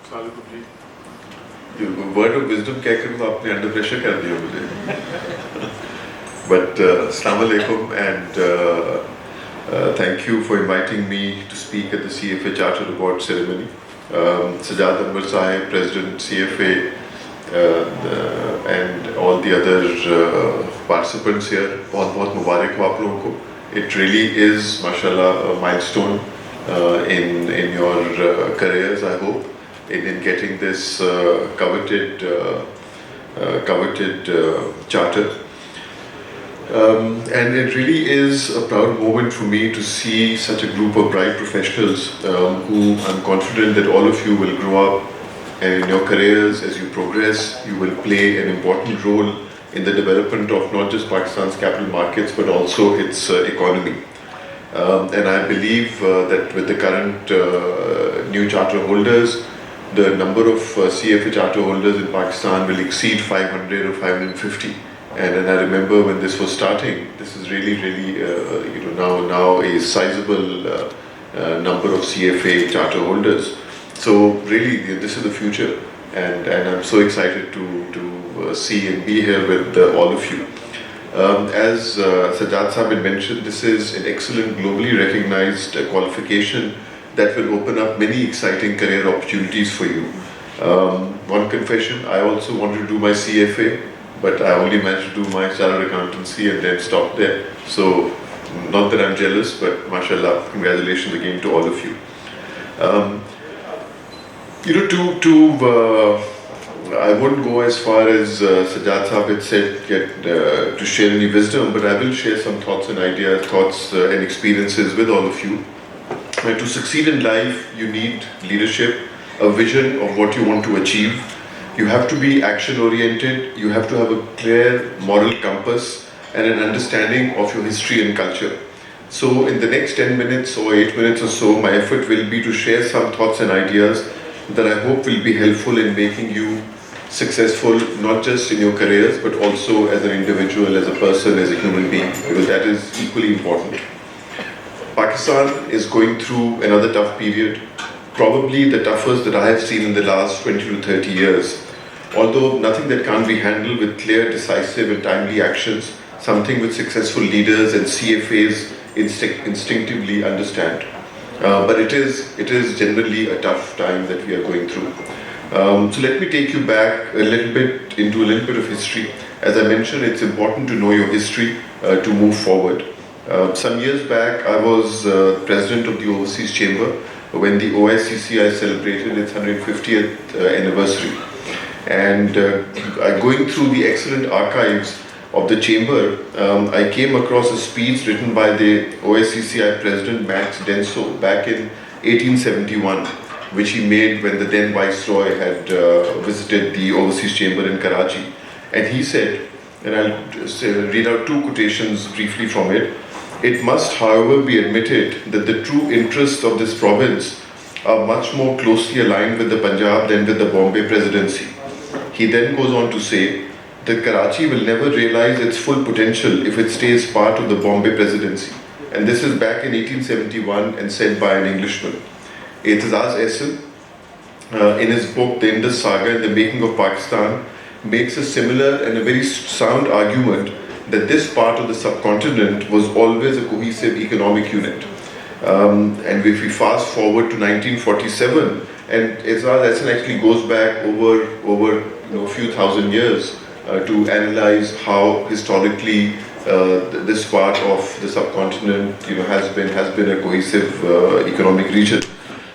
Farrukh ji. Word of wisdom कहकर तो आपने under pressure कर दिया मुझे. But Assalamu alaikum and thank you for inviting me to speak at the CFA Charter Award ceremony. Sajjad Anwar Sahib, President CFA, and all the other participants here. बहुत मुबारक हो आप लोगों को. It really is, mashallah, a milestone in your careers, I hope, in getting this coveted charter. And it really is a proud moment for me to see such a group of bright professionals who I'm confident that all of you will grow up, and in your careers, as you progress, you will play an important role in the development of not just Pakistan's capital markets but also its economy. And I believe that with the current new charter holders, the number of CFA charter holders in Pakistan will exceed 500 or 550. And I remember when this was starting, this is really now a sizable number of CFA charter holders. So really, this is the future, and I'm so excited to see and be here with all of you. As Sajjad Sahib had mentioned, this is an excellent globally recognized qualification that will open up many exciting career opportunities for you. One confession, I also wanted to do my CFA, but I only managed to do my chartered accountancy and then stopped there. So, not that I'm jealous, but mashallah, congratulations again to all of you. I wouldn't go as far as Sajjad Sahib had said to share any wisdom, but I will share some thoughts and ideas, and experiences with all of you. And to succeed in life, you need leadership, a vision of what you want to achieve. You have to be action-oriented, you have to have a clear moral compass and an understanding of your history and culture. So in the next 10 minutes or 8 minutes or so, my effort will be to share some thoughts and ideas that I hope will be helpful in making you successful, not just in your careers, but also as an individual, as a person, as a human being, because that is equally important. Pakistan is going through another tough period, probably the toughest that I have seen in the last 20 to 30 years. Although nothing that can't be handled with clear, decisive and timely actions, something which successful leaders and CFAs instinctively understand. But it is generally a tough time that we are going through. So let me take you back into a little bit of history. As I mentioned, it's important to know your history to move forward. Some years back, I was president of the Overseas Chamber when the OICCI celebrated its 150th anniversary. And going through the excellent archives of the chamber, I came across a speech written by the OICCI president Max Denso back in 1871, which he made when the then Viceroy had visited the Overseas Chamber in Karachi. And he said, and I'll just read out two quotations briefly from it. It must, however, be admitted that the true interests of this province are much more closely aligned with the Punjab than with the Bombay Presidency. He then goes on to say that Karachi will never realize its full potential if it stays part of the Bombay Presidency. And this is back in 1871 and said by an Englishman. Etazaz Ehsan, in his book The Indus Saga and the Making of Pakistan, makes a similar and a very sound argument that this part of the subcontinent was always a cohesive economic unit. And if we fast forward to 1947, and Etazaz Ehsan actually goes back over a few thousand years to analyze how historically this part of the subcontinent has been a cohesive economic region.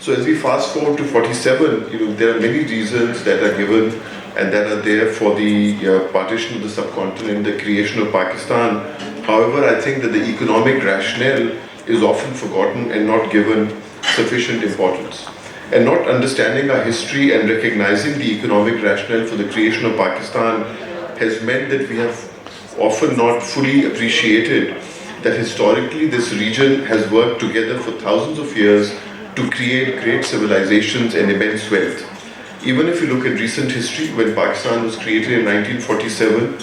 So as we fast forward to 47, there are many reasons that are given and that are there for the partition of the subcontinent, the creation of Pakistan. However, I think that the economic rationale is often forgotten and not given sufficient importance. And not understanding our history and recognizing the economic rationale for the creation of Pakistan has meant that we have often not fully appreciated that historically this region has worked together for thousands of years to create great civilizations and immense wealth. Even if you look at recent history, when Pakistan was created in 1947,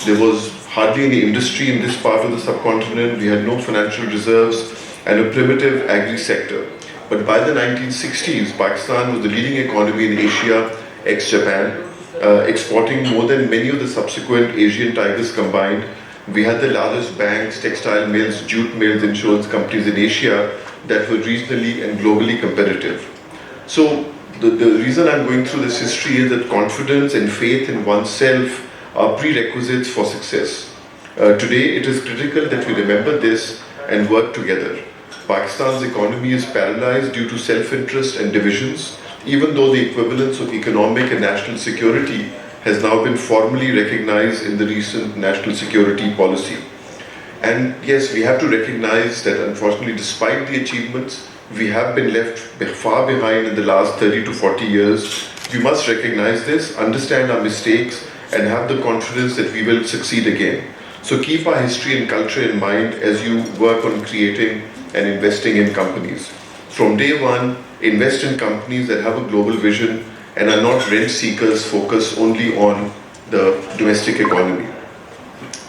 there was hardly any industry in this part of the subcontinent. We had no financial reserves and a primitive agri sector. But by the 1960s, Pakistan was the leading economy in Asia, ex-Japan, exporting more than many of the subsequent Asian tigers combined. We had the largest banks, textile mills, jute mills, insurance companies in Asia that were regionally and globally competitive. So the reason I'm going through this history is that confidence and faith in oneself are prerequisites for success. Today, it is critical that we remember this and work together. Pakistan's economy is paralyzed due to self-interest and divisions, even though the equivalence of economic and national security has now been formally recognized in the recent national security policy. And yes, we have to recognize that unfortunately, despite the achievements, we have been left far behind in the last 30 to 40 years. We must recognize this, understand our mistakes, and have the confidence that we will succeed again. So keep our history and culture in mind as you work on creating and investing in companies. From day one, invest in companies that have a global vision and are not rent seekers focused only on the domestic economy.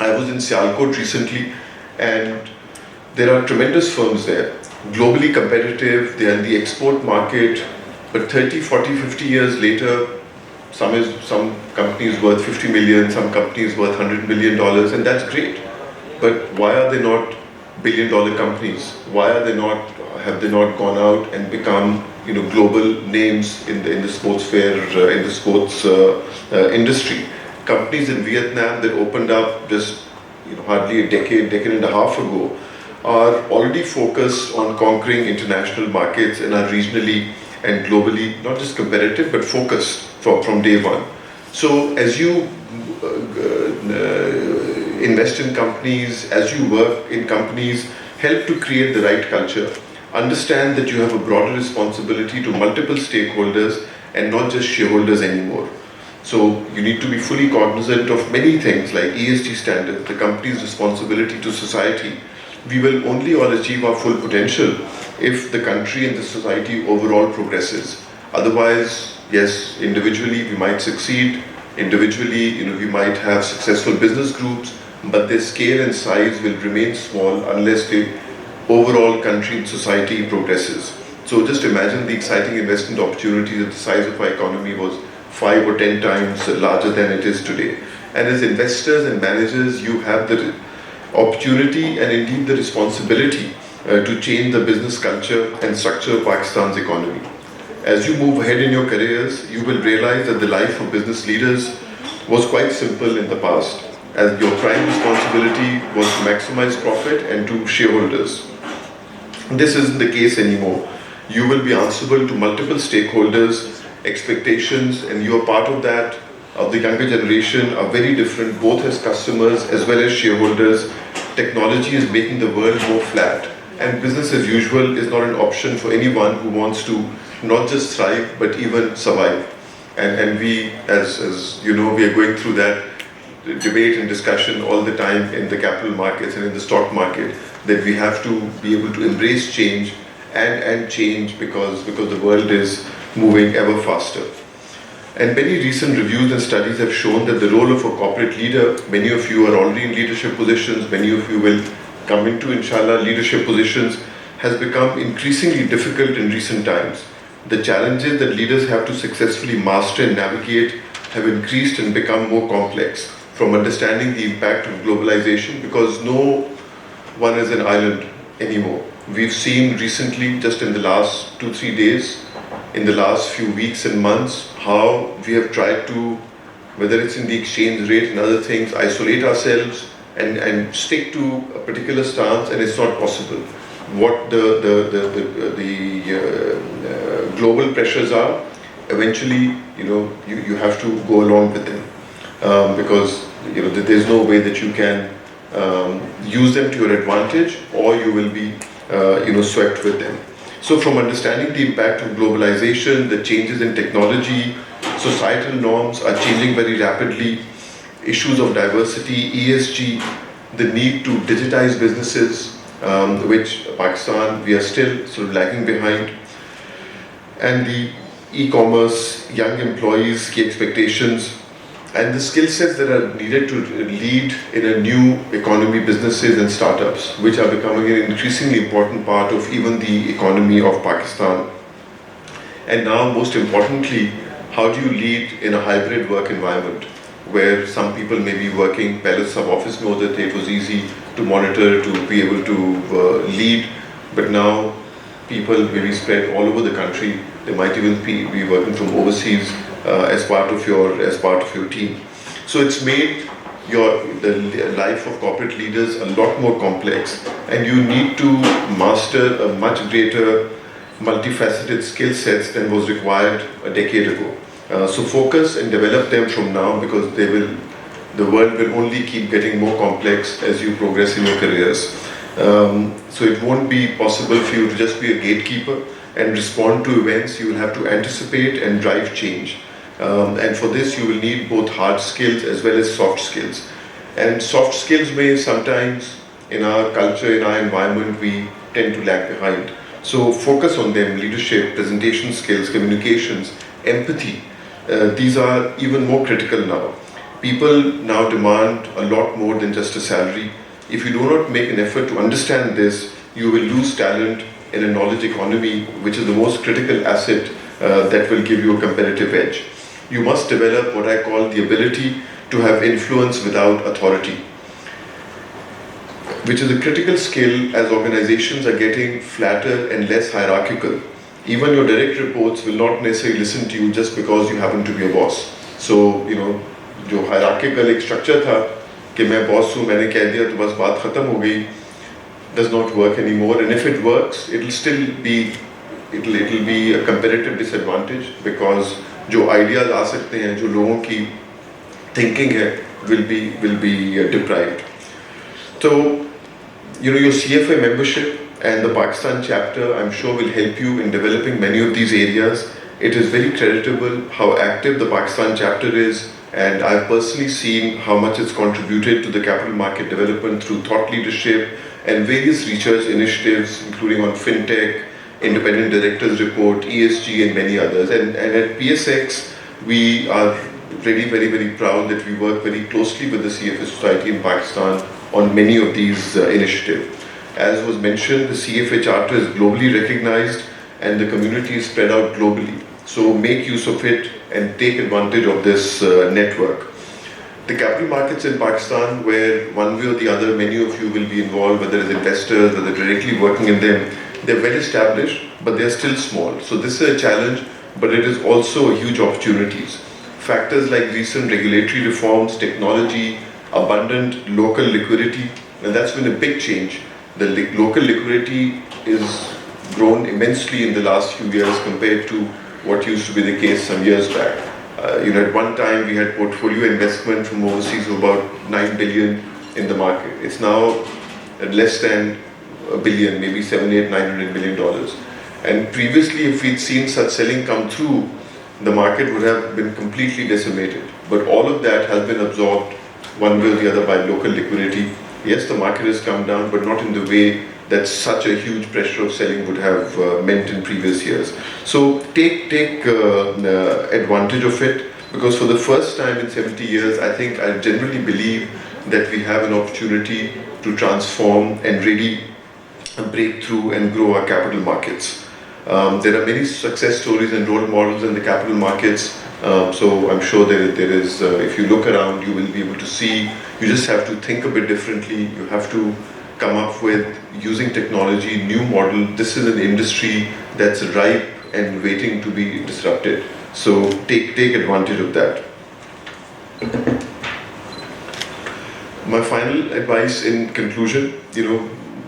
I was in Sialkot recently, and there are tremendous firms there, globally competitive, they are in the export market, but 30, 40, 50 years later, some companies worth 50 million, some companies worth $100 million, and that's great. But why are they not billion-dollar companies? Why are they not? Have they not gone out and become, global names in the sports fair, in the sports industry? Companies in Vietnam that opened up just hardly a decade and a half ago are already focused on conquering international markets and are regionally and globally not just competitive but focused from day one. So as you invest in companies, as you work in companies, help to create the right culture. Understand that you have a broader responsibility to multiple stakeholders and not just shareholders anymore. So you need to be fully cognizant of many things like ESG standards, the company's responsibility to society. We will only all achieve our full potential if the country and the society overall progresses. Otherwise, yes, individually we might succeed, individually we might have successful business groups, but their scale and size will remain small unless the overall country and society progresses. So just imagine the exciting investment opportunities if the size of our economy was 5 or 10 times larger than it is today. And as investors and managers, you have the opportunity and indeed the responsibility to change the business culture and structure of Pakistan's economy. As you move ahead in your careers, you will realize that the life of business leaders was quite simple in the past, as your prime responsibility was to maximize profit and to shareholders. This isn't the case anymore. You will be answerable to multiple stakeholders, expectations, and you are part of that. Of the younger generation are very different, both as customers as well as shareholders. Technology is making the world more flat, and business as usual is not an option for anyone who wants to not just thrive but even survive. And we, as you know, we are going through that debate and discussion all the time in the capital markets and in the stock market, that we have to be able to embrace change and change because the world is moving ever faster. And many recent reviews and studies have shown that the role of a corporate leader, many of you are already in leadership positions, many of you will come into, inshallah, leadership positions, has become increasingly difficult in recent times. The challenges that leaders have to successfully master and navigate have increased and become more complex, from understanding the impact of globalization, because no one is an island anymore. We've seen recently, just in the last 2-3 days, in the last few weeks and months, how we have tried to, whether it's in the exchange rate and other things, isolate ourselves and stick to a particular stance, and it's not possible. What the global pressures are, eventually, you have to go along with them, because there's no way that you can use them to your advantage, or you will be swept with them. So from understanding the impact of globalization, the changes in technology, societal norms are changing very rapidly, issues of diversity, ESG, the need to digitize businesses, which Pakistan, we are still sort of lagging behind, and the e-commerce, young employees, key expectations, and the skill sets that are needed to lead in a new economy, businesses and startups, which are becoming an increasingly important part of even the economy of Pakistan. And now, most importantly, how do you lead in a hybrid work environment where some people may be working, palace sub office know that it was easy to monitor, to be able to lead, but now people may be spread all over the country. They might even be working from overseas as part of your team. So it's made the life of corporate leaders a lot more complex, and you need to master a much greater multifaceted skill sets than was required a decade ago. So focus and develop them from now, because the world will only keep getting more complex as you progress in your careers. So it won't be possible for you to just be a gatekeeper and respond to events. You will have to anticipate and drive change. And for this you will need both hard skills as well as soft skills. And soft skills may sometimes, in our culture, in our environment, we tend to lag behind. So focus on them: leadership, presentation skills, communications, empathy. These are even more critical now. People now demand a lot more than just a salary. If you do not make an effort to understand this, you will lose talent in a knowledge economy, which is the most critical asset that will give you a competitive edge. You must develop what I call the ability to have influence without authority, which is a critical skill as organizations are getting flatter and less hierarchical. Even your direct reports will not necessarily listen to you just because you happen to be a boss. So, जो hierarchical एक structure था कि मैं boss हूँ, मैंने कह दिया तो बस बात खत्म हो गई, does not work anymore. And if it works, it'll still be a competitive disadvantage, because जो ideas आ सकते हैं, जो लोगों की thinking है, will be deprived. So, your CFA membership and the Pakistan chapter, I'm sure, will help you in developing many of these areas. It is very creditable how active the Pakistan chapter is, and I've personally seen how much it's contributed to the capital market development through thought leadership and various research initiatives, including on fintech, independent directors report, ESG, and many others. And at PSX, we are really very, very proud that we work very closely with the CFA Society in Pakistan on many of these initiatives. As was mentioned, the CFA charter is globally recognized and the community is spread out globally. So make use of it and take advantage of this network. The capital markets in Pakistan, where one way or the other many of you will be involved, whether as investors, whether directly working in them, they're well established, but they're still small. So this is a challenge, but it is also a huge opportunities. Factors like recent regulatory reforms, technology, abundant local liquidity, and that's been a big change. The local liquidity is grown immensely in the last few years compared to what used to be the case some years back. At one time we had portfolio investment from overseas of about 9 billion in the market. It's now at less than a billion, maybe 900 million dollars. And previously, if we'd seen such selling come through, the market would have been completely decimated. But all of that has been absorbed one way or the other by local liquidity. Yes, the market has come down, but not in the way that such a huge pressure of selling would have meant in previous years. So take advantage of it, because for the first time in 70 years, I generally believe that we have an opportunity to transform and really break through and grow our capital markets. There are many success stories and role models in the capital markets. So I'm sure there is, if you look around, you will be able to see. You just have to think a bit differently. You have to come up with, using technology, new model. This is an industry that's ripe and waiting to be disrupted. So take advantage of that. My final advice in conclusion,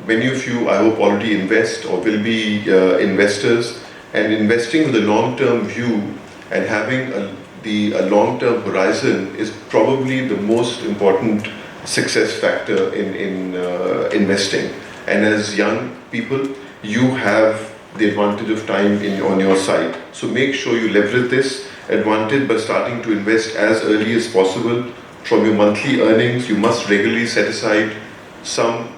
many of you, I hope, already invest or will be investors, and investing with a long-term view and having a long-term horizon is probably the most important success factor in investing. And as young people, you have the advantage of time on your side. So make sure you leverage this advantage by starting to invest as early as possible. From your monthly earnings, you must regularly set aside some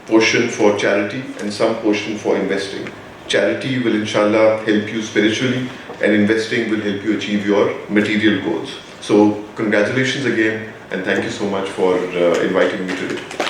portion for charity and some portion for investing. Charity will inshallah help you spiritually, and investing will help you achieve your material goals. So congratulations again, and thank you so much for inviting me today.